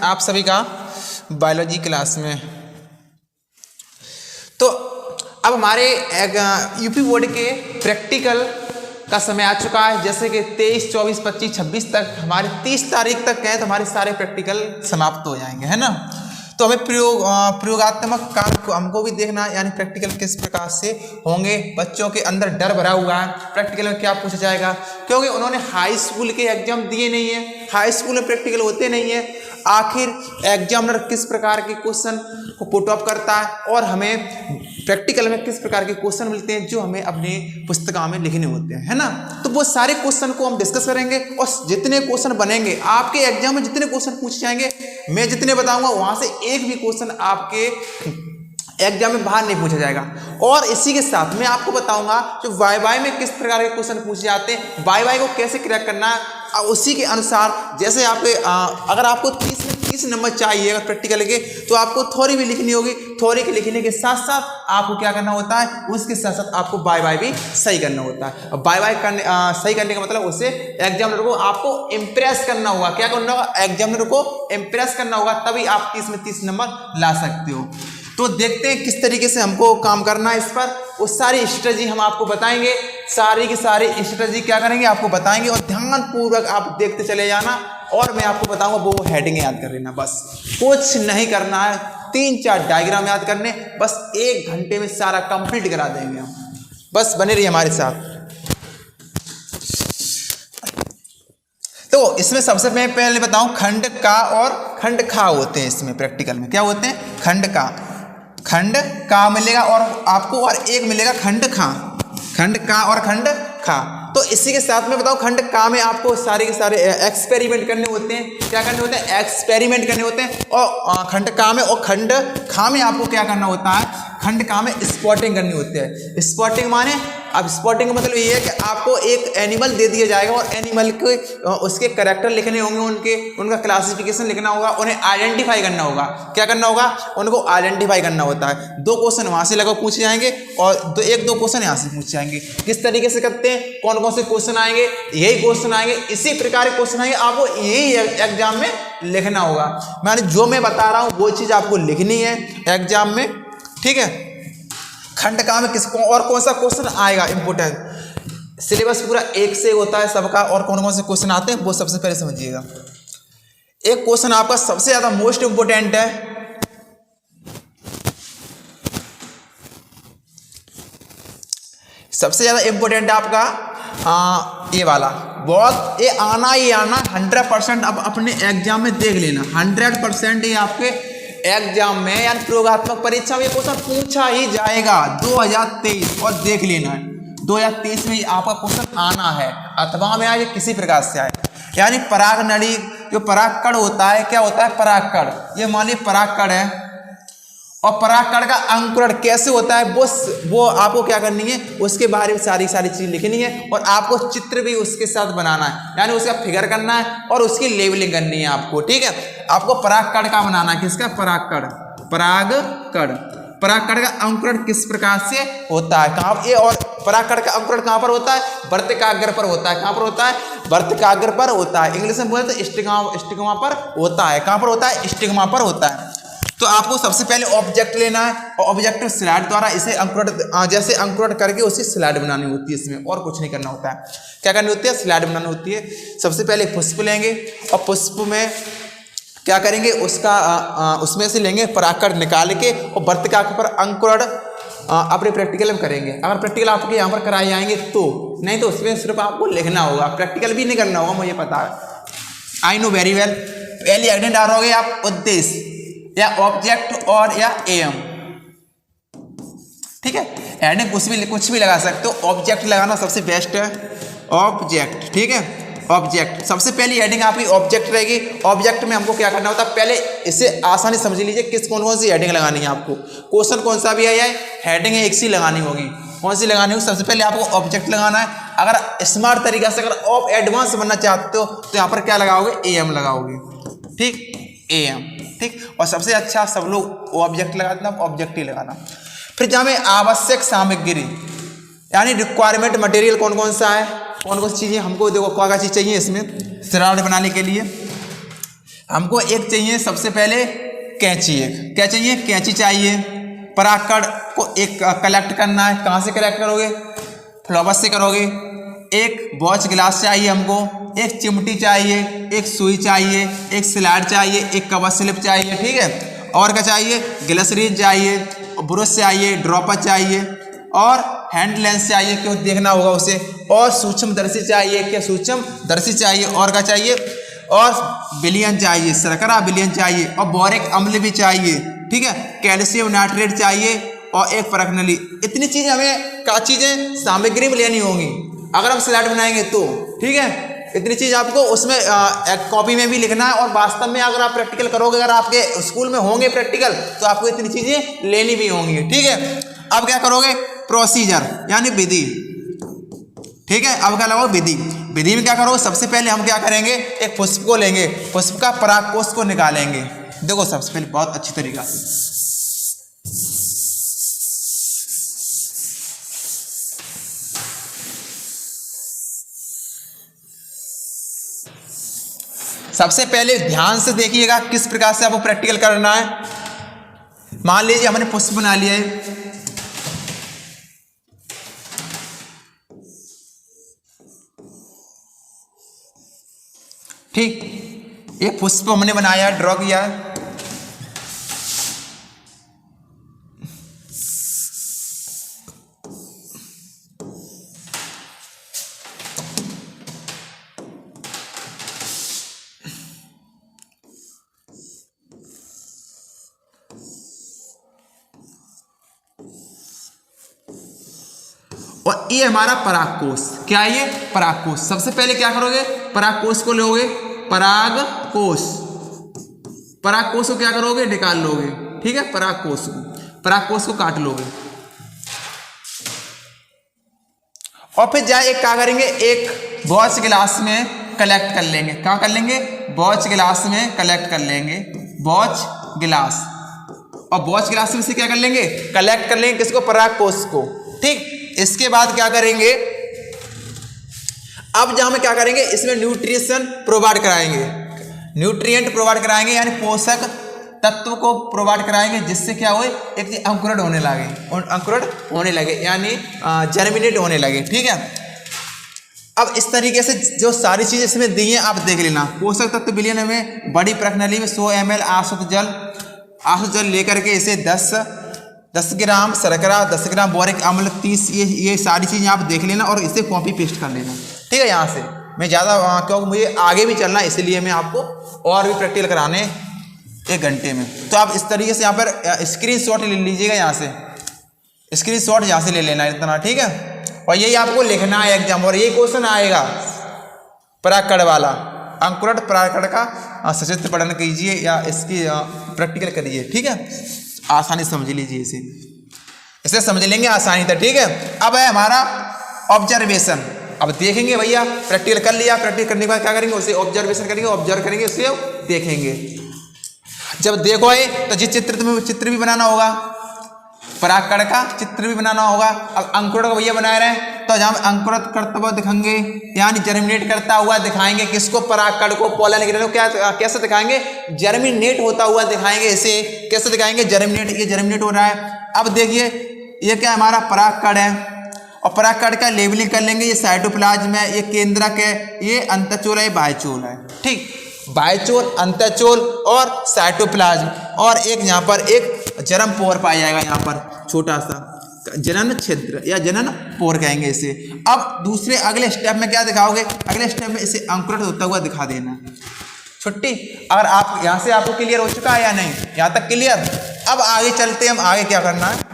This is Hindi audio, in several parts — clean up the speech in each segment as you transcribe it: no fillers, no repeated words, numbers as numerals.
आप सभी का बायोलॉजी क्लास में। तो अब हमारे यूपी बोर्ड के प्रैक्टिकल का समय आ चुका है, जैसे कि 23, 24, 25, 26 तक हमारे 30 तारीख तक हैं, तो हमारे सारे प्रैक्टिकल समाप्त हो जाएंगे, है ना। तो हमें प्रयोगात्मक कार्य को हमको भी देखना है, यानी प्रैक्टिकल किस प्रकार से होंगे। बच्चों के अंदर डर भरा हुआ है प्रैक्टिकल में क्या पूछा जाएगा, क्योंकि उन्होंने हाई स्कूल के एग्जाम दिए नहीं है, हाई स्कूल में प्रैक्टिकल होते नहीं है। आखिर एग्जामिनर किस प्रकार के क्वेश्चन को पुट अप करता है और हमें प्रैक्टिकल में किस प्रकार के क्वेश्चन मिलते हैं जो हमें अपने पुस्तिका में लिखने होते हैं, है ना। तो वो सारे क्वेश्चन को हम डिस्कस करेंगे और जितने क्वेश्चन बनेंगे आपके एग्जाम में, जितने क्वेश्चन पूछे जाएंगे, मैं जितने बताऊंगा वहां से एक भी क्वेश्चन आपके एग्जाम में बाहर नहीं पूछा जाएगा। और इसी के साथ मैं आपको बताऊंगा जो वाई में किस प्रकार के क्वेश्चन पूछे जाते हैं, वाई को कैसे क्रैक करना है, उसी के अनुसार जैसे आपके अगर आपको 30 में 30 नंबर चाहिए अगर प्रैक्टिकल के, तो आपको थ्योरी भी लिखनी होगी। थ्योरी के लिखने के साथ साथ आपको क्या करना होता है, उसके साथ साथ आपको वाई भी सही करना होता है। अब वाई करने सही करने का मतलब उससे एग्जामिनर को आपको इम्प्रेस करना होगा। क्या करना होगा, एग्जामिनर को इम्प्रेस करना होगा, तभी आप 30 में 30 नंबर ला सकते हो। तो देखते हैं किस तरीके से हमको काम करना है इस पर, वो सारी स्ट्रेटजी हम आपको बताएंगे, सारी की सारी स्ट्रेटजी क्या करेंगे आपको बताएंगे, और ध्यानपूर्वक आप देखते चले जाना। और मैं आपको बताऊंगा वो हेडिंग याद कर लेना, बस कुछ नहीं करना है, 3-4 डायग्राम याद करने, बस 1 घंटे में सारा कंप्लीट करा देंगे हम। बस बने रहिए हमारे साथ। तो इसमें सबसे मैं पहले बताऊं, खंड का और खंड खा होते हैं इसमें प्रैक्टिकल में। क्या होते हैं, खंड का मिलेगा और आपको, और एक मिलेगा खंड खा, खंड का और खंड खा। तो इसी के साथ में बताओ, खंड का में आपको सारे के सारे एक्सपेरिमेंट करने होते हैं। क्या करने होते हैं, एक्सपेरिमेंट करने होते हैं। और खंड का में और खंड खा में आपको क्या करना होता है, खंड का में स्पॉटिंग करनी होती है। स्पॉटिंग माने, अब स्पॉटिंग का मतलब ये है कि आपको एक एनिमल दे दिया जाएगा और एनिमल के उसके कैरेक्टर लिखने होंगे, उनका क्लासिफिकेशन लिखना होगा, उन्हें आइडेंटिफाई करना होगा। क्या करना होगा, उनको आइडेंटिफाई करना होता है। 2 क्वेश्चन वहां से लगभग पूछे जाएंगे और 1-2 क्वेश्चन यहाँ से पूछे जाएंगे। किस तरीके से करते हैं, कौन कौन से क्वेश्चन आएंगे, यही क्वेश्चन आएंगे, इसी प्रकार के क्वेश्चन आएंगे, आपको यही एग्जाम में लिखना होगा। माने जो मैं बता रहा हूँ वो चीज आपको लिखनी है एग्जाम में, ठीक है। खंड का में किसको और कौन सा क्वेश्चन आएगा इंपोर्टेंट, सिलेबस पूरा एक से होता है सबका, और कौन कौन से क्वेश्चन आते हैं वो सबसे पहले समझिएगा। एक क्वेश्चन आपका सबसे ज्यादा मोस्ट इंपोर्टेंट है, सबसे ज्यादा इंपोर्टेंट है आपका ये वाला, बहुत ये आना 100%। अब अपने एग्जाम में देख लेना, 100% ये आपके एग्जाम में यानी प्रयोगात्मक परीक्षा में ये क्वेश्चन पूछा ही जाएगा 2023। और देख लेना है 2023 में आपका क्वेश्चन आना है, अथवा में आए किसी प्रकार से आए। यानी पराग नली, जो परागकण होता है, क्या होता है परागकण, ये मान लीजिए परागकण है, और परागकण का अंकुरण कैसे होता है वो आपको क्या करनी है, उसके बारे में सारी चीज लिखनी है, और आपको चित्र भी उसके साथ बनाना है, यानी उसका फिगर करना है और उसकी लेबलिंग करनी है आपको, ठीक है। आपको परागकण का बनाना है, किसका, परागकण का अंकुरण किस प्रकार से होता है, कहाँ ये, और परागकण का अंकुरण कहाँ पर होता है, वर्तिकाग्र पर होता है। कहाँ पर होता है, वर्तिकाग्र पर होता है। इंग्लिश में बोलते हैं स्टिग्मा पर होता है। कहाँ पर होता है, स्टिग्मा पर होता है। तो आपको सबसे पहले ऑब्जेक्ट लेना है और ऑब्जेक्ट स्लाइड द्वारा इसे अंकुरण, जैसे अंकुरण करके उसकी स्लाइड बनानी होती है इसमें, और कुछ नहीं करना होता है। क्या करनी होती है, स्लाइड बनानी होती है। सबसे पहले पुष्प लेंगे और पुष्प में क्या करेंगे, उसका उसमें से लेंगे परागकण निकाल के और वर्तिकाग्र पर अंकुरण अपने प्रैक्टिकल में करेंगे। अगर प्रैक्टिकल आपके यहाँ पर कराए जाएंगे तो, नहीं तो उसमें सिर्फ आपको लिखना होगा, प्रैक्टिकल भी नहीं करना होगा, मुझे पता है, आई नो वेरी वेल। पहले आइडेंट डालोगे आप उद्देश्य या ऑब्जेक्ट और या एम, ठीक है। एडिंग कुछ भी लगा सकते हो, ऑब्जेक्ट लगाना सबसे बेस्ट है, ऑब्जेक्ट, ठीक है। ऑब्जेक्ट सबसे पहली हेडिंग आपकी ऑब्जेक्ट रहेगी। ऑब्जेक्ट में हमको क्या करना होता है, पहले इसे आसानी समझ लीजिए किस कौन सी हेडिंग लगानी है आपको। क्वेश्चन कौन सा भी है, हेडिंग एक सी लगानी होगी। कौन सी लगानी होगी, सबसे पहले आपको ऑब्जेक्ट लगाना है। अगर स्मार्ट तरीका से अगर ऑफ एडवांस बनना चाहते हो तो यहाँ पर क्या लगाओगे, एम लगाओगे, ठीक, एम, ठीक। और सबसे अच्छा सब लोग ऑब्जेक्ट लगाते हैं, ऑब्जेक्ट ही लगाना। फिर जहाँ में आवश्यक सामग्री यानी रिक्वायरमेंट मटेरियल कौन कौन सा है, कौन कौन सी चीज़ें हमको, देखो क्या क्या चीज़ चाहिए इसमें स्लाइड बनाने के लिए। हमको एक चाहिए सबसे पहले कैंची। एक क्या चाहिए? कैंची चाहिए। परागकण को एक कलेक्ट करना है। कहाँ से कलेक्ट करोगे? फ्लावर से करोगे। एक वॉच ग्लास चाहिए हमको, एक चिमटी चाहिए, एक सुई चाहिए, एक स्लाइड चाहिए, एक कवर स्लिप चाहिए, ठीक है। और क्या चाहिए? ग्लिसरीन चाहिए, ब्रश चाहिए, ड्रॉपर चाहिए और हैंड लेंस चाहिए, क्यों देखना होगा उसे। और सूक्ष्मदर्शी चाहिए, क्या सूक्ष्मदर्शी चाहिए। और क्या चाहिए? और विलयन चाहिए, शर्करा विलयन चाहिए और बोरिक अम्ल भी चाहिए, ठीक है। कैल्शियम नाइट्रेट चाहिए और एक परखनली। इतनी चीजें हमें क्या चीजें सामग्री में लेनी होंगी अगर हम स्लाइड बनाएंगे तो, ठीक है। इतनी चीज आपको उसमें एक कॉपी में भी लिखना है और वास्तव में अगर आप प्रैक्टिकल करोगे, अगर आपके स्कूल में होंगे प्रैक्टिकल, तो आपको इतनी चीजें लेनी भी होंगी, ठीक है। अब क्या करोगे? प्रोसीजर यानी विधि, ठीक है। अब क्या लगाओ? विधि। विधि में क्या करोगे? सबसे पहले हम क्या करेंगे? एक पुष्प को लेंगे, पुष्प का परागकोश को निकालेंगे। देखो सबसे पहले बहुत अच्छी तरीका से सबसे पहले ध्यान से देखिएगा किस प्रकार से आपको प्रैक्टिकल करना है। मान लीजिए हमने पुष्प बना लिया है, ठीक। ये पुष्प हमने बनाया, ड्रॉ किया। और ये हमारा परागकोश। क्या है ये? परागकोश। सबसे पहले क्या करोगे? परागकोश को लोगे, परागकोश, परागकोश को क्या करोगे? निकाल लोगे, ठीक है। परागकोश को काट लोगे और फिर जाए एक क्या करेंगे? एक वॉच ग्लास में कलेक्ट कर लेंगे। क्या कर लेंगे? वॉच ग्लास में कलेक्ट कर लेंगे, वॉच ग्लास। और वॉच ग्लास में से क्या कर लेंगे? कलेक्ट कर लेंगे किसको? परागकोश को, ठीक। इसके बाद क्या करेंगे? अब जहां में क्या करेंगे? इसमें न्यूट्रिशन प्रोवाइड कराएंगे, न्यूट्रिएंट प्रोवाइड कराएंगे, यानी पोषक तत्व को प्रोवाइड कराएंगे, जिससे क्या हो? एक अंकुरण होने लगे, यानी जर्मिनेट होने लगे, ठीक है। अब इस तरीके से जो सारी चीजें इसमें दी हैं आप देख लेना। पोषक तत्व विलयन में बड़ी प्रणाली में 100 ml आसुत जल लेकर के इसे 10 ग्राम शर्करा, 10 ग्राम बोरिक अम्ल, 30, ये सारी चीजें आप देख लेना और इसे कॉपी पेस्ट कर लेना, ठीक है। यहाँ से मैं ज़्यादा क्योंकि मुझे आगे भी चलना है, इसलिए मैं आपको और भी प्रैक्टिकल कराने 1 घंटे में। तो आप इस तरीके से यहाँ पर स्क्रीनशॉट ले लीजिएगा, यहाँ से स्क्रीनशॉट यहाँ से ले लेना है इतना, ठीक है। और यही आपको लिखना है एग्जाम, और ये क्वेश्चन आएगा परागकण वाला। अंकुरण परागकण का सचित्र पठन कीजिए या इसकी प्रैक्टिकल करिए, ठीक है। आसानी समझ लीजिए, इसे समझ लेंगे आसानी से, ठीक है। अब है हमारा ऑब्जर्वेशन। अब देखेंगे भैया, प्रैक्टिकल कर लिया, प्रैक्टिकल करने के बाद क्या करेंगे? उसे ऑब्जर्वेशन करेंगे, ऑब्जर्व करेंगे, उसे देखेंगे। जब देखोगे तो जिस चित्र भी बनाना होगा, परागकण का चित्र भी बनाना होगा। अब अंकुरण का भैया बना रहे हैं, तो जहाँ अंकुरित करता हुआ दिखाएंगे, यानी जर्मिनेट करता हुआ दिखाएंगे किसको? परागकण को। पोलन ग्रैन्युल क्या कैसे दिखाएंगे? जर्मिनेट होता हुआ दिखाएंगे। इसे कैसे दिखाएंगे? जर्मिनेट, ये जर्मिनेट हो रहा है। अब देखिए ये क्या हमारा परागकण है, और परागकण का लेबलिंग कर लेंगे। ये साइटोप्लाज्म है, ये केंद्रक है, ये अंतःचोल है, ये बाह्यचोल है, ठीक। बाह्यचोल, अंतःचोल और साइटोप्लाज्म। और एक यहाँ पर एक जरम पोर पाया जाएगा, यहाँ पर छोटा सा जनन छिद्र या जनन पोर कहेंगे इसे। अब दूसरे अगले स्टेप में क्या दिखाओगे? अगले स्टेप में इसे अंकुरित होता हुआ दिखा देना। छुट्टी। अगर आप यहाँ से आपको क्लियर हो चुका है या नहीं? यहाँ तक क्लियर। अब आगे चलते हैं, हम आगे क्या करना है,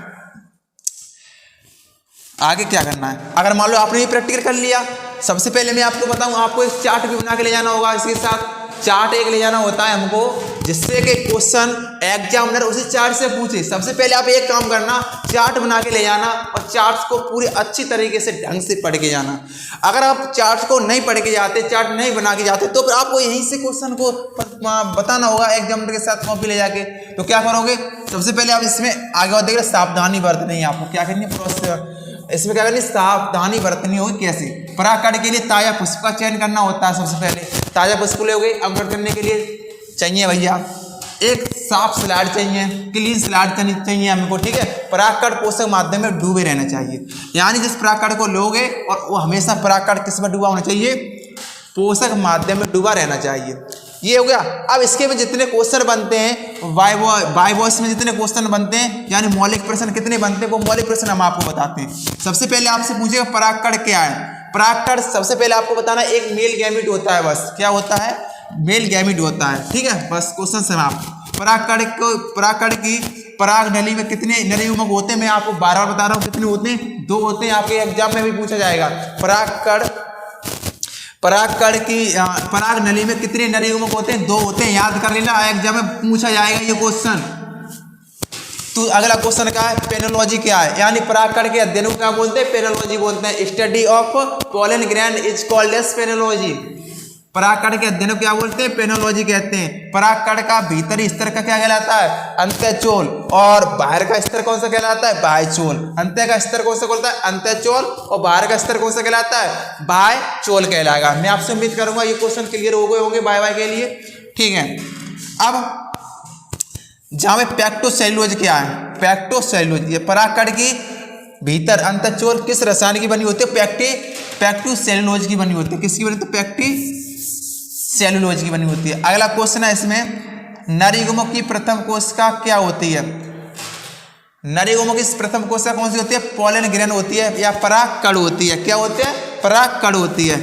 आगे क्या करना है। अगर मान लो आपने ये प्रैक्टिकल कर लिया, सबसे पहले मैं आपको बताऊं, आपको एक चार्ट भी बना के ले जाना होगा। इसके साथ चार्ट एक ले जाना होता है हमको, जिससे कि क्वेश्चन एग्जामिनर उसी चार्ट से पूछे। सबसे पहले आप एक काम करना, चार्ट बना के ले जाना और चार्ट्स को पूरे अच्छी तरीके से ढंग से पढ़ के जाना। अगर आप चार्ट को नहीं पढ़ के जाते, चार्ट नहीं बना के जाते, तो फिर आपको यहीं से क्वेश्चन को बताना होगा एग्जामिनर के साथ कॉपी ले जाके। तो क्या करोगे? सबसे पहले आप इसमें आगे और देख रहे, सावधानी बरतनी है आपको। क्या करनी है? इसमें क्या करनी? सावधानी बरतनी होगी। कैसे? परागकण के लिए ताजा पुष्प का चयन करना होता है। सबसे पहले ताजा पुष्प लोगे अंकुरित करने के लिए, चाहिए भैया, एक साफ स्लाइड चाहिए, क्लीन स्लाइड चाहिए हमको, ठीक है। परागकण पोषक माध्यम में डूबे रहना चाहिए, यानी जिस परागकण को लोगे और वो हमेशा परागकण किस में डूबा होना चाहिए, पोषक माध्यम में डूबा रहना चाहिए। ये हो गया। अब इसके में जितने क्वेश्चन बनते हैं बायोवॉइस में जितने क्वेश्चन बनते हैं, यानी मौलिक प्रश्न कितने बनते हैं, वो मौलिक प्रश्न हम आपको बताते हैं। सबसे पहले आपसे पूछेगा परागकण क्या है। परागकण सबसे पहले आपको बताना एक मेल गैमीट होता है, बस क्या होता है, मेल गैमीट होता है, ठीक है। बस क्वेश्चन समाप्त। परागकण की पराग नली में कितने नर युग्मक होते हैं, मैं आपको बार बार बता रहा हूँ, कितने होते हैं, 2 होते हैं। आपके एग्जाम में भी पूछा जाएगा परागकण की पराग नली में कितने नर युग्मक होते हैं, 2 होते हैं, याद कर लेना, एग्जाम में पूछा जाएगा ये क्वेश्चन। तो अगला क्वेश्चन क्या है, पेनोलॉजी क्या है, यानी परागकण के अध्ययन को क्या बोलते हैं, पेनोलॉजी बोलते हैं। Study of pollen grain is called as palynology. परागकण के अध्ययन को क्या बोलते हैं, पेनोलॉजी कहते हैं। परागकण का भीतरी स्तर का क्या कहलाता है, अंतःचोल, और बाहर का स्तर कौन सा कहलाता है, बाह्यचोल। अंत का स्तर कौन सा कहलाता है, अंतःचोल, और बाहर का स्तर कौन सा कहलाता है, बाह्यचोल कहलाएगा। मैं आपसे उम्मीद करूंगा ये क्वेश्चन क्लियर हो गए होंगे बाय के लिए, ठीक है। अब जहां में पैक्टोसेलुलोज क्या है, पैक्टोसेलुलोज, ये परागकण की भीतर अंतःचोल किस रसायन की बनी होती है, पैक्टोसेलुलोज की बनी होती है। किसकी बनी, तो पैक्टोसेलुलोज की बनी होती है। अगला क्वेश्चन है इसमें, नर युग्मक की प्रथम कोशिका क्या होती है। नर युग्मक की प्रथम कोशिका कौन सी होती है, पोलन ग्रेन होती है या परागकण होती है, क्या होती है, परागकण होती है।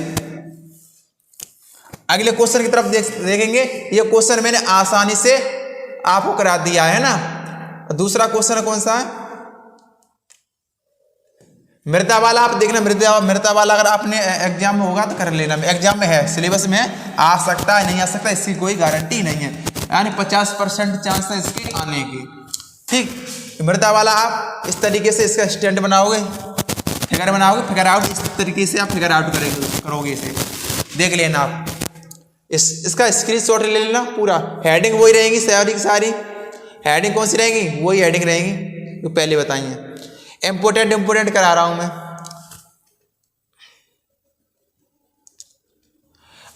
अगले क्वेश्चन की तरफ देखेंगे। ये क्वेश्चन मैंने आसानी से आपको करा दिया है ना। दूसरा क्वेश्चन कौन सा है, मृदा वाला। आप देखना, मृदा वाला अगर आपने एग्जाम में होगा तो कर लेना, एग्जाम में है, सिलेबस में आ सकता है, नहीं आ सकता, इसकी कोई गारंटी नहीं है, यानी 50% चांस है इसके आने की, ठीक। मृदा वाला आप इस तरीके से इसका स्टैंड बनाओगे, फिगर बनाओगे, फिगर आउट इस तरीके से आप फिगर आउट करोगे, इसे देख लेना आप। इसका स्क्रीनशॉट ले लेना पूरा। हेडिंग वही रहेगी, सारी हेडिंग कौन सी रहेगी, वही हेडिंग रहेगी जो पहले बताइए। इंपोर्टेंट करा रहा हूं मैं।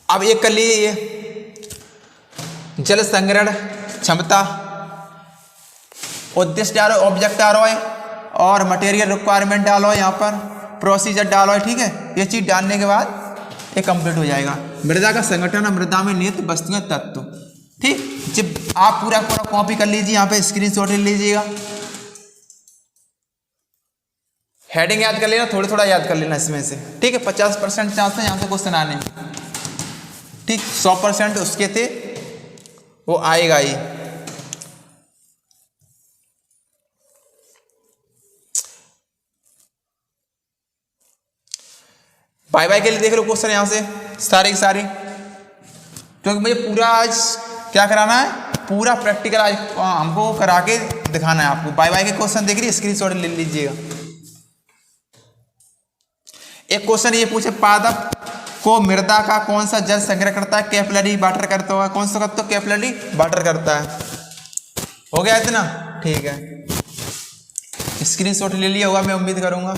अब ये कर लीजिए, जल संग्रहण क्षमता, उद्देश्य डालो, ऑब्जेक्ट डालो और मटेरियल रिक्वायरमेंट डालो, यहाँ पर प्रोसीजर डालो, ठीक है। ये चीज डालने के बाद ये कंप्लीट हो जाएगा। मृदा का संगठन, मृदा में निहित वस्तुएं, तत्व, ठीक। जब आप पूरा कॉपी कर लीजिए, यहाँ पे स्क्रीनशॉट ले लीजिएगा। हेडिंग याद कर लेना, थोड़ा याद कर लेना इसमें से, ठीक है। 50% चांस है यहाँ से क्वेश्चन आने, ठीक। 100% उसके थे वो आएगा ही। बाय के लिए देख लो क्वेश्चन यहाँ से सारे के सारे, क्योंकि मुझे पूरा आज क्या कराना है, पूरा प्रैक्टिकल आज हमको करा के दिखाना है आपको। बाय के क्वेश्चन देख रही है, स्क्रीनशॉट ले लीजिएगा। एक क्वेश्चन ये पूछे, पादप को मृदा का कौन सा जल संग्रह करता है, कैपिलरी वाटर करता हुआ, कौन सा करता है, कैपिलरी वाटर करता है। हो गया इतना, ठीक है। स्क्रीनशॉट ले लिया होगा, मैं उम्मीद करूंगा।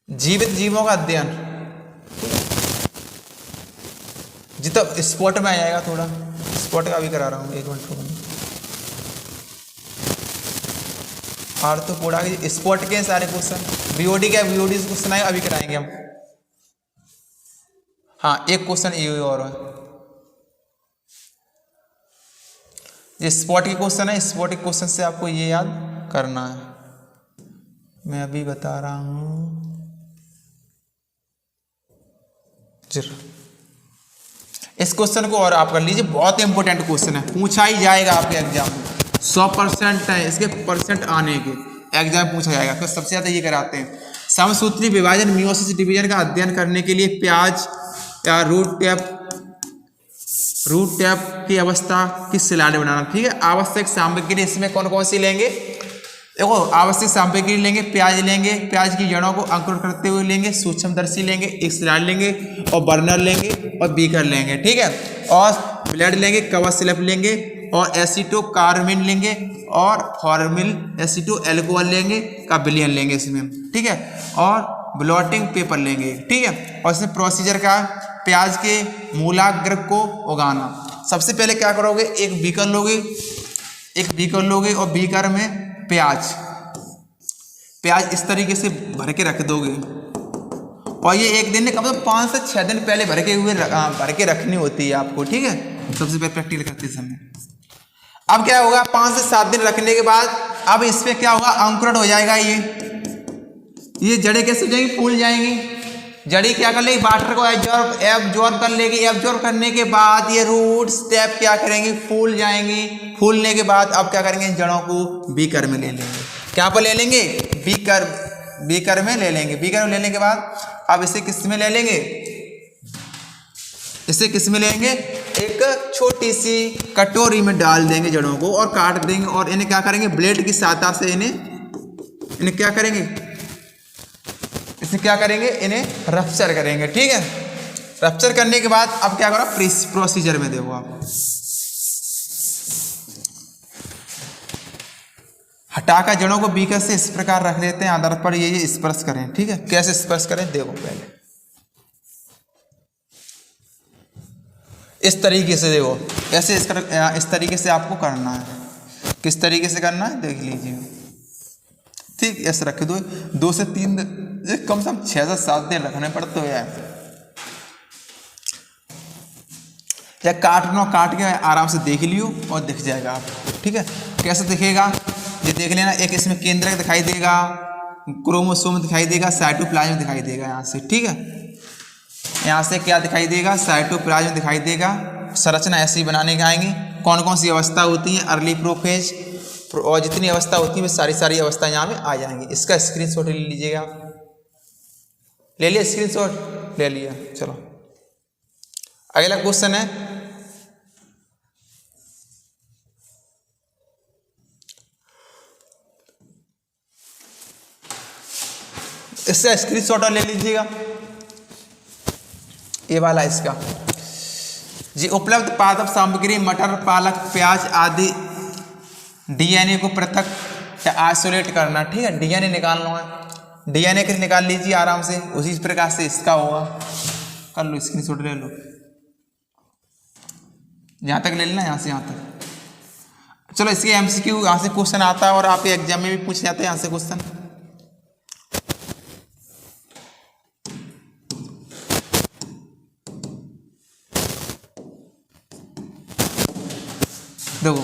जीवित जीवों का अध्ययन, जी तो स्पॉट में आ जाएगा, थोड़ा स्पॉट का भी करा रहा हूँ, 1 मिनट रुको। आर्थ्रोपोडा के स्पॉट के सारे क्वेश्चन, बीओडी का बीओडी क्वेश्चन आएगा, अभी कराएंगे हम। हाँ, एक क्वेश्चन ये और है, ये स्पॉट के क्वेश्चन है। स्पॉट के क्वेश्चन से आपको ये याद करना है, मैं अभी बता रहा हूँ। इस क्वेश्चन को और आप कर लीजिए, बहुत इंपॉर्टेंट क्वेश्चन है, पूछा ही जाएगा आपके एग्जाम में। 100% है इसके परसेंट आने के, एग्जाम पूछा जाएगा। तो सबसे ज्यादा ये कराते हैं, समसूत्री विभाजन, मियोसिस डिवीजन का अध्ययन करने के लिए प्याज या रूट टैप की अवस्था की स्लाइड बनाना, ठीक है। आवश्यक सामग्री इसमें कौन कौन सी लेंगे, देखो आवश्यक सामग्री लेंगे, प्याज लेंगे, प्याज की जड़ों को अंकुर करते हुए लेंगे, सूक्ष्मदर्शी लेंगे, एक स्लाइड लेंगे और बर्नर लेंगे और बीकर लेंगे, ठीक है। और ब्लेड लेंगे, कवर स्लिप लेंगे और एसीटो कार्बाइन लेंगे और फॉर्मिल एसीटो अल्कोहल लेंगे का विलयन लेंगे इसमें, ठीक है, और ब्लॉटिंग पेपर लेंगे, ठीक है। और इसमें प्रोसीजर का प्याज के मूलाग्र को उगाना। सबसे पहले क्या करोगे, एक बीकर लोगे और बीकर में प्याज इस तरीके से भर के रख दोगे और ये एक दिन कम से कम 5 से 6 दिन पहले भर के रखनी होती है आपको, ठीक है, सबसे पहले प्रैक्टिकल करते समय। अब क्या होगा, 5 से 7 दिन रखने के बाद अब इस पे क्या होगा, अंकुरण हो जाएगा। ये जड़ें कैसे हो जाएंगी, फूल जाएंगी। जड़ी क्या कर लेगी, वाटर को एब्जॉर्ब कर लेगी। एब्जॉर्ब करने के बाद ये रूट स्टेप क्या करेंगी, फूल जाएंगी। फूलने के बाद अब क्या करेंगे, जड़ों को बीकर में ले लेंगे। क्या पर ले लेंगे, बीकर में ले लेंगे। बीकर में लेने के बाद अब इसे किस में ले लेंगे, एक छोटी सी कटोरी में डाल देंगे जड़ों को और काट देंगे और इन्हें क्या करेंगे, ब्लेड की सहायता से इन्हें क्या करेंगे, इन्हें रप्चर करेंगे, ठीक है। रप्चर करने के बाद अब क्या करो, प्रोसीजर में देखो आप, हटाकर जड़ों को बीकर से इस प्रकार रख लेते हैं, आधार पर ये स्पर्श करें, ठीक है। कैसे स्पर्श करें देखो, पहले इस तरीके से देखो, ऐसे इस तरीके से आपको करना है। किस तरीके से करना है देख लीजिए, ठीक, ऐसे रख दो। 2 से 3 कम से कम 6 से 7 दिन रखने पड़ते हो या काट के आराम से देख लियो और दिख जाएगा आपको, ठीक है। कैसे दिखेगा ये देख लेना, एक इसमें केंद्रक दिखाई देगा, क्रोमोसोम दिखाई देगा, साइटोप्लाज्म दिखाई देगा यहाँ से, ठीक है। यहाँ से क्या दिखाई देगा, साइटोप्लाज्म दिखाई देगा। संरचना ऐसी बनाने के आएंगी, कौन कौन सी अवस्था होती है, अर्ली प्रोफेज और जितनी अवस्था होती है सारी अवस्था यहाँ में आ जाएंगी। इसका स्क्रीनशॉट ले लीजिएगा, ले लिया स्क्रीनशॉट, ले लिया। चलो अगला क्वेश्चन है, इसका स्क्रीनशॉट ले लीजिएगा, ये वाला इसका जी। उपलब्ध पादप सामग्री मटर, पालक, प्याज आदि डीएनए को पृथक या आइसोलेट करना, ठीक है। डीएनए निकालना है, डीएनए के निकाल लीजिए आराम से, उसी प्रकार से इसका होगा। कर लो स्क्रीनशॉट ले लो, यहाँ तक ले लेना, यहाँ से यहाँ तक। चलो इसके एमसीक्यू यहाँ से क्वेश्चन आता है और आपके एग्जाम में भी पूछे जाते हैं यहाँ से क्वेश्चन। देखो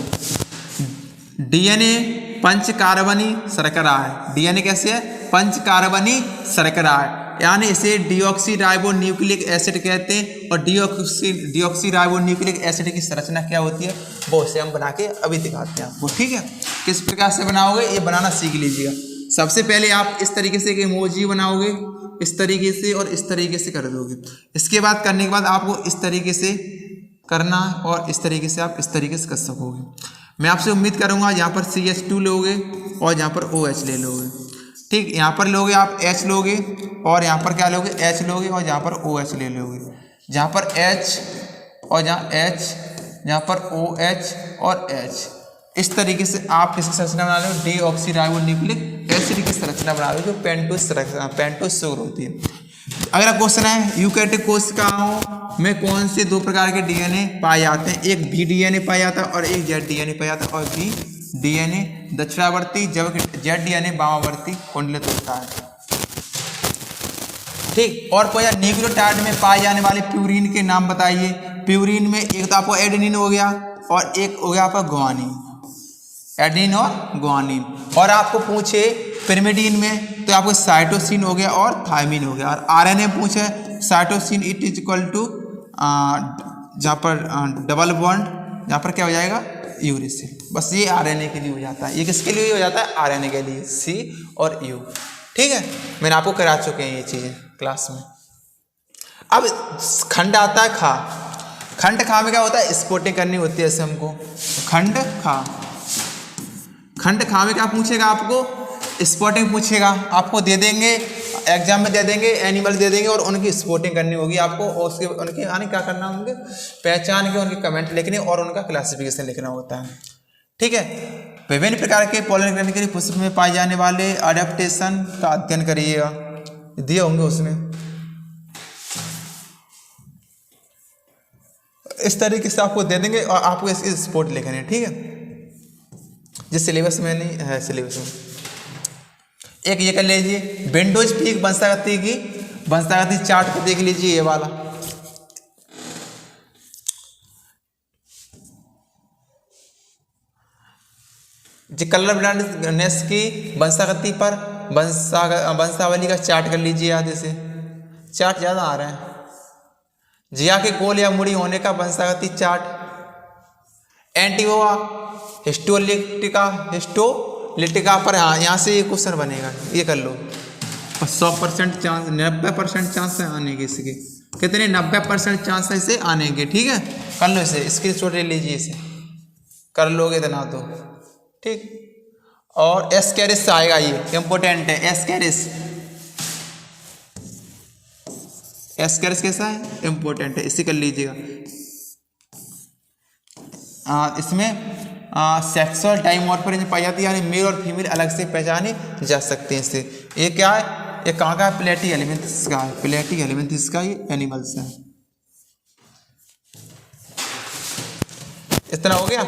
डीएनए पंचकार्बनी शर्करा है। डीएनए कैसे है, पंचकार्बनी शर्करा है, यानी इसे डीऑक्सीराइबोन्यूक्लिक एसिड कहते हैं। और डीऑक्सीराइबोन्यूक्लिक एसिड की संरचना क्या होती है वो इसे हम बना के अभी दिखाते हैं आपको, ठीक है। किस प्रकार से बनाओगे ये बनाना सीख लीजिएगा। सबसे पहले आप इस तरीके से एक इमोजी बनाओगे, इस तरीके से और इस तरीके से कर दोगे। इसके बाद करने के बाद आपको इस तरीके से करना और इस तरीके से आप इस तरीके से कर सकोगे। मैं आपसे उम्मीद करूंगा यहाँ पर CH2 लोगे और यहाँ पर OH ले लोगे, ठीक। यहाँ पर लोगे आप H लोगे और यहाँ पर क्या लोगे, H लोगे और यहाँ पर OH ले लोगे। जहाँ पर H और जहाँ H, यहाँ पर OH और H, इस तरीके से आप किसकी संरचना बना लो, डीऑक्सीराइबोन्यूक्लिक एसिड की संरचना बना लो, जो पेंटोस शुगर होती है। अगला क्वेश्चन है, यूकैरियोटिक कोशिकाओं में कौन से 2 प्रकार के डीएनए पाए जाते हैं। एक V डीएनए पाया जाता है और एक Z डीएनए पाया जाता है। और V डीएनए दक्षिणावर्ती जबकि Z डीएनए वामावर्ती कुंडलित होता है, ठीक। और कोई न्यूक्लियोटाइड में पाए जाने वाले प्यूरिन के नाम बताइए। प्यूरिन में एक तो आपको एडेनिन हो गया और एक हो गया आपका ग्वानिन, एडेनिन और ग्वानिन। और आपको पूछे पिरिमिडीन में तो आपको साइटोसिन हो गया और थायमिन हो गया। और आरएनए पूछे cytosine it is equal to जहाँ पर डबल बॉन्ड, जहाँ पर क्या हो जाएगा, यूरिसिल। बस ये आरएनए के लिए हो जाता है। ये किसके लिए हो जाता है, आरएनए के लिए, C और U, ठीक है। मैंने आपको करा चुके हैं ये चीज़ें क्लास में। अब खंड आता है खा। खंड खा में क्या होता है, स्पोर्टिंग करनी होती है ऐसे हमको। खंड खा में क्या पूछेगा आपको, स्पॉटिंग पूछेगा। आपको दे देंगे एग्जाम में दे देंगे, एनिमल दे देंगे और उनकी स्पोर्टिंग करनी होगी आपको, और उसके उनके यानी क्या करना होंगे, पहचान के उनके कमेंट लिखने और उनका क्लासिफिकेशन लिखना होता है। ठीक है। विभिन्न प्रकार के पोलन ग्रंथि के पुष्प में पाए जाने वाले अडेप्टेशन का अध्ययन करिएगा, दिए होंगे उसमें। इस तरीके से आपको दे देंगे और आपको इसकी स्पोर्ट लिखनी है। ठीक है, जिस सिलेबस में नहीं है, सिलेबस में एक ये कर लीजिए, विंडोज पीक वंशागति चार्ट को देख लीजिए, ये वाला जो कलर ब्लाइंडनेस की वंशागति पर वंशावली का चार्ट कर लीजिए। आधे से चार्ट ज़्यादा आ रहे हैं। जिया के गोल या मुड़ी होने का वंशागति चार्ट, एंटीओवा हिस्टोलिटिका पर, हाँ यहाँ से ये क्वेश्चन बनेगा, ये कर लो। 100% चांस, 90% चांस है आने के, इसके कितने 90% चांस है इसे आने के। ठीक है, कर लो इसे, स्क्रीनशॉट ले लीजिए, इसे कर लोगे इतना तो ठीक। और एस्केरिस आएगा, ये इंपॉर्टेंट है। एस्केरिस कैसा है, इंपॉर्टेंट है, इसे कर लीजिएगा। इसमें सेक्सुअल डाइमॉर्फिज्म पाई जाती है, यानी मेल और फीमेल अलग से पहचाने जा सकते हैं इससे। ये क्या है, ये कहाँ का है, प्लेटी एलिमेंट्स का है, प्लेटी एलिमेंट्स का ये एनिमल्स है। इतना हो गया।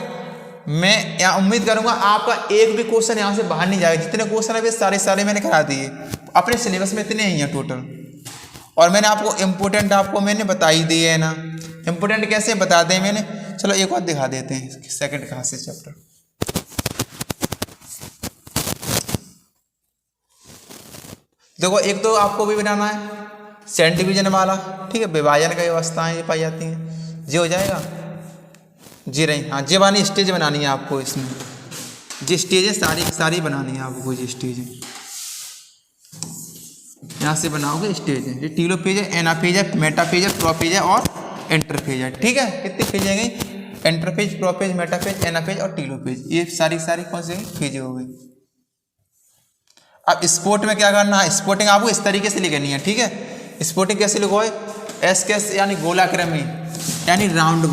मैं यहाँ उम्मीद करूंगा आपका एक भी क्वेश्चन यहाँ से बाहर नहीं जाएगा। जितने क्वेश्चन है वे सारे मैंने करा दिए, अपने सिलेबस में इतने ही हैं टोटल। और मैंने आपको इम्पोर्टेंट आपको मैंने बता ही दिए है ना। इम्पोर्टेंट कैसे बता दें मैंने, चलो एक बार दिखा देते हैं सेकंड कहाँ से चैप्टर। देखो एक तो आपको भी बनाना है सेंट डिवीजन वाला, ठीक है, विभाजन की व्यवस्थाएं ये पाई जाती हैं, जी हो जाएगा जी रही। हाँ, जी वाली स्टेज बनानी है आपको, इसमें जी स्टेज सारी बनानी है आपको। जी स्टेज यहाँ से बनाओगे स्टेज है, ये टीलोफेज है, एनाफेज है, मेटाफेज है, प्रोफेज है और इंटरफेज है। ठीक है, कितनी फेज है गई, इंटरफेज, प्रोफेज, मेटाफेज, एनाफेज और टीलोफेज, ये सारी कौन से फेज हो गई। अब स्पोर्ट में क्या करना है, स्पोर्टिंग आपको इस तरीके से लिखनी है। ठीक है, स्पोर्टिंग कैसे लिखोगे, एस यानी गोलाक्रमी, यानी राउंड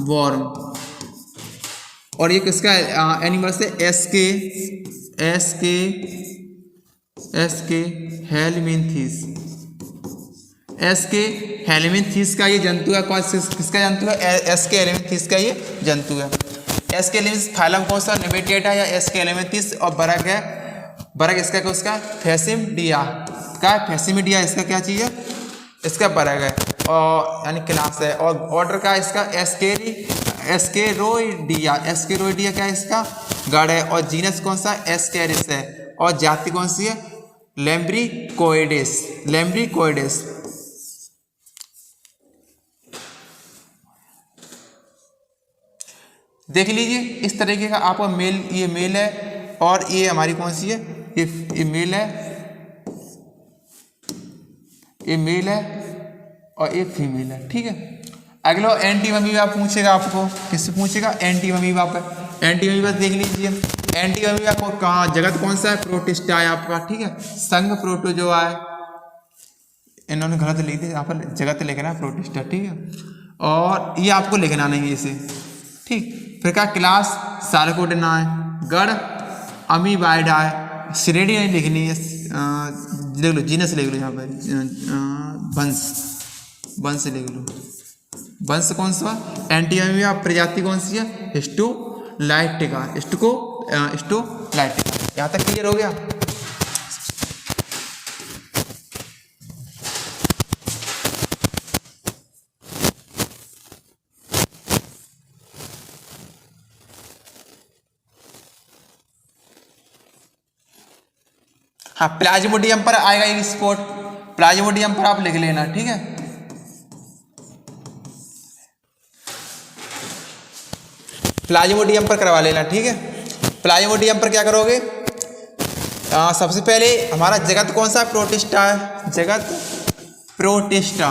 वॉर्म। और ये किसका एनिमल से, हेलमिन्थीस का ये जंतु है। किसका जंतु है, हेलमिन्थीस का ये जंतु है। हेलमिन्थीस फाइलम कौन सा, निमेटेड है या हेलमिन्थीस। और बरग है, बरग इसका क्या, उसका फेसिमिडिया का, फेसिमिडिया इसका क्या चीज़ है, इसका बरग है, और यानी क्लास है। और ऑर्डर का इसका एस्केरोइडिया क्या है, इसका गढ़ है। और जीनस कौन सा, एस्केरिस है। और जाति कौन सी है, लैम्ब्रिकोइडेस। देख लीजिए इस तरीके का आपका मेल, ये मेल है और ये हमारी कौन सी है, ये मेल है, ये मेल है और ये फीमेल है। ठीक है, अगला एंटीअमीबा पूछेगा आपको, किससे पूछेगा, एंटीअमीबा पर। एंटीअमीबा देख लीजिए, एंटीअमीबा को कहाँ, जगत कौन सा है, प्रोटिस्टा है आपका। ठीक है, संघ प्रोटोजोआ है, इन्होंने गलत लिख दिया, यहाँ पर जगत लिखना है प्रोटिस्टा। ठीक है, और ये आपको लिखना नहीं है इसे। ठीक, फिर क्या, क्लास सार्कोडेना है, गढ़ अमीबाइडा है, श्रेणी नहीं लिखनी है, लिख लो जीनस लिख लो यहाँ पर, वंश लिख लो। वंश कौन सा, एंटीअमीबा। प्रजाति कौन सी है, हिस्टोलाइटिका। यहाँ तक क्लियर हो गया। हाँ, प्लाज्मोडियम पर आएगा एक स्पॉट, प्लाज्मोडियम पर आप लिख लेना। ठीक है, प्लाज्मोडियम पर करवा लेना। ठीक है, प्लाज्मोडियम पर क्या करोगे, सबसे पहले हमारा जगत कौन सा, प्रोटिस्टा है, जगत प्रोटिस्टा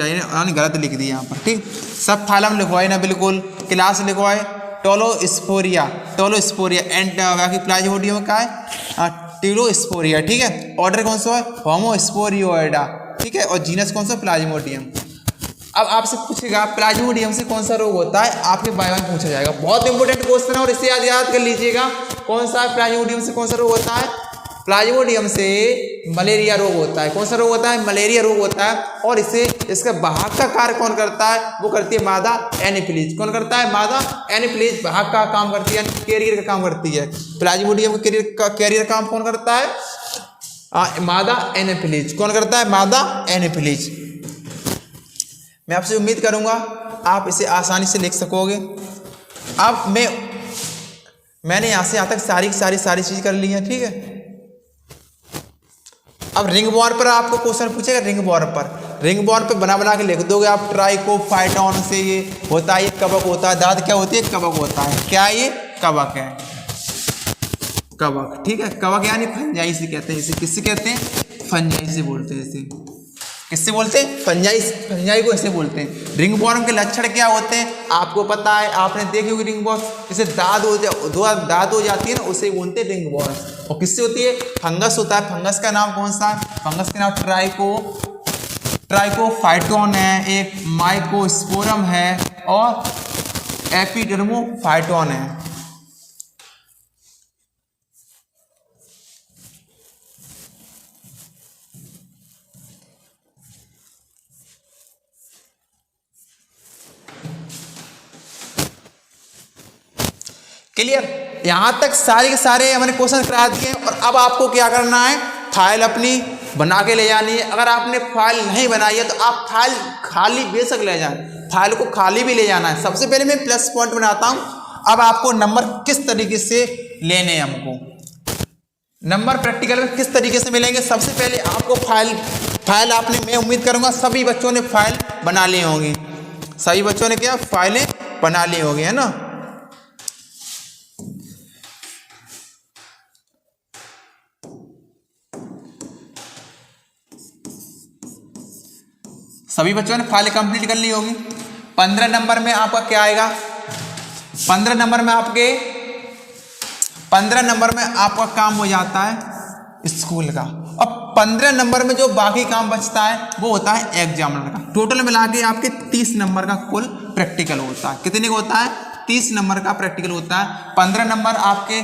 यानी गलत लिख दिया यहाँ पर। ठीक, सब फाइलम लिखवाए ना बिल्कुल, क्लास लिखवाए टोलोस्पोरिया एंड बाकी प्लाज्मोडियम का है टिलोस्पोरिया, ठीक है। ऑर्डर कौन सा है, होमोस्पोरियोइडा, ठीक है। और जीनस कौन सा, प्लाज्मोडियम। अब आपसे पूछेगा प्लाज्मोडियम से कौन सा रोग होता है, आपके बायो में पूछा जाएगा। बहुत इंपॉर्टेंट क्वेश्चन है और इसे याद कर लीजिएगा। कौन सा प्लाज्मोडियम से कौन सा रोग होता है, प्लाज्मोडियम से मलेरिया रोग होता है। कौन सा रोग होता है, मलेरिया रोग होता है। और इसे इसका वाहक का कार्य कौन करता है, वो करती है मादा एनोफिलीज। कौन करता है, मादा एनोफिलीज वाहक का काम करती है, कैरियर का काम करती है। प्लाज्मोडियम का कैरियर काम कौन करता है, मादा एनोफिलीज। कौन करता है, मादा एनोफिलीज। मैं आपसे उम्मीद करूंगा आप इसे आसानी से लिख सकोगे। अब मैंने यहाँ से यहाँ तक सारी चीज कर ली है, ठीक है। अब रिंग वॉर्म पर आपको क्वेश्चन पूछेगा, रिंग वॉर्म पे बना के लिख दोगे आप। ट्राइकोफाइटॉन से ये होता है, ये कवक होता है। दाद क्या होती है, कवक होता है। क्या ये, कवक है, कवक, ठीक है। कवक यानी फंजाई से कहते हैं इसे। किससे कहते हैं, फंजाई से बोलते हैं इसे। किससे बोलते हैं, फंजाई को ऐसे बोलते हैं। रिंग वॉर्म के लक्षण क्या होते हैं, आपको पता है, आपने देखी होगी रिंग वॉर्म। जैसे दाद हो जाती है ना, उसे बोलते हैं रिंग वॉर्म। और किससे होती है, फंगस होता है। फंगस का नाम कौन सा है, फंगस का नाम ट्राइकोफाइटॉन है, एक माइकोस्पोरम है और एपिडर्मोफाइटॉन है। क्लियर, यहां तक सारे के सारे हमने क्वेश्चन करा दिए। और अब आपको क्या करना है, फाइल अपनी बना के ले जानी है। अगर आपने फाइल नहीं बनाई है तो आप फाइल खाली बेशक ले जाएं, फाइल को खाली भी ले जाना है। सबसे पहले मैं प्लस पॉइंट बनाता हूं। अब आपको नंबर किस तरीके से लेने हैं, हमको नंबर प्रैक्टिकल में किस तरीके से मिलेंगे। सबसे पहले आपको फाइल आपने, मैं उम्मीद करूंगा सभी बच्चों ने फाइल बना ली होंगी। सभी बच्चों ने क्या, फाइलें बना ली होंगी, है ना। सभी बच्चों ने फाइल कंप्लीट कर ली होगी। 15 नंबर में आपका क्या आएगा, 15 नंबर में आपका काम हो जाता है स्कूल का। और 15 नंबर में जो बाकी काम बचता है वो होता है एग्जामिनर का। टोटल मिला के आपके 30 नंबर का कुल प्रैक्टिकल होता है। कितने का होता है, 30 नंबर का प्रैक्टिकल होता है। 15 नंबर आपके